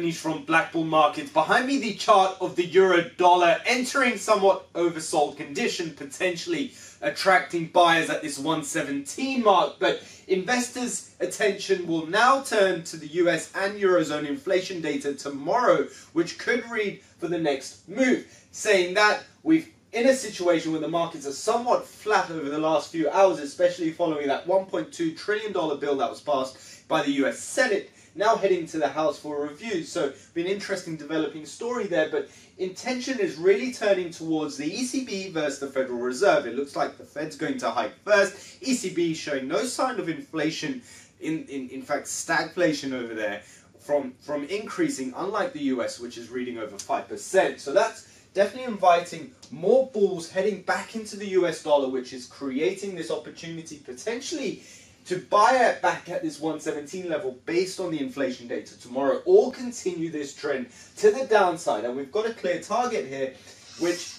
Anish from BlackBull Markets. Behind me, the chart of the euro-dollar entering somewhat oversold condition, potentially attracting buyers at this 117 mark. But investors' attention will now turn to the US and Eurozone inflation data tomorrow, which could read for the next move. Saying that, we've in a situation where the markets are somewhat flat over the last few hours, especially following that $1.2 trillion bill that was passed by the US Senate, now heading to the House for review. So, been an interesting developing story there, but intention is really turning towards the ECB versus the Federal Reserve. It looks like the Fed's going to hike first. ECB showing no sign of inflation, in fact stagflation over there from increasing, unlike the US, which is reading over 5%. So that's definitely inviting more bulls heading back into the US dollar, which is creating this opportunity potentially to buy it back at this 117 level based on the inflation data tomorrow, or continue this trend to the downside. And we've got a clear target here,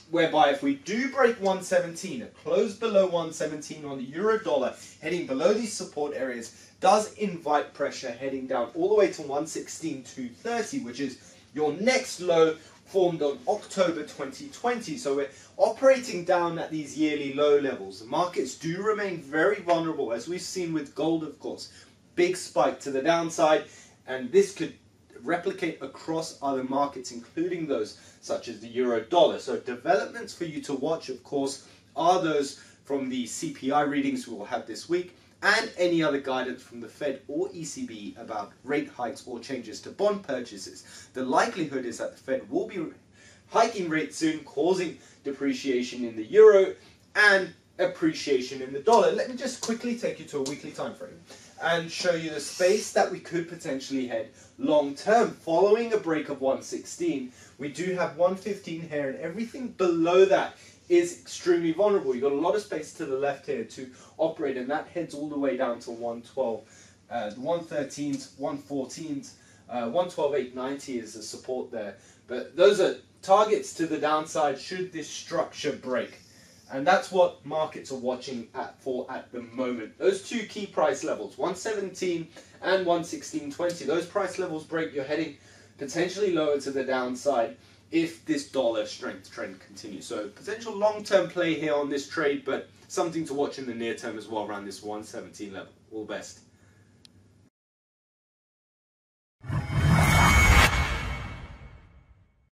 whereby if we do break 117, a close below 117 on the euro dollar, heading below these support areas, does invite pressure heading down all the way to 116.230, which is your next low, formed on October 2020. So we're operating down at these yearly low levels. The markets do remain very vulnerable, as we've seen with gold, of course. Big spike to the downside, and this could replicate across other markets, including those such as the euro dollar. So developments for you to watch, of course, are those from the CPI readings we will have this week, and any other guidance from the Fed or ECB about rate hikes or changes to bond purchases. The likelihood is that the Fed will be hiking rates soon, causing depreciation in the euro and appreciation in the dollar. Let me just quickly take you to a weekly time frame and show you the space that we could potentially head long term. Following a break of 116, we do have 115 here, and everything below that is extremely vulnerable. You've got a lot of space to the left here to operate, and that heads all the way down to 112, the 113s, 114s, 112.890 is the support there. But those are targets to the downside should this structure break. And that's what markets are watching for at the moment. Those two key price levels, 117 and 116.20, those price levels break, you're heading potentially lower to the downside if this dollar strength trend continues. So potential long-term play here on this trade, but something to watch in the near term as well around this 117 level. All the best.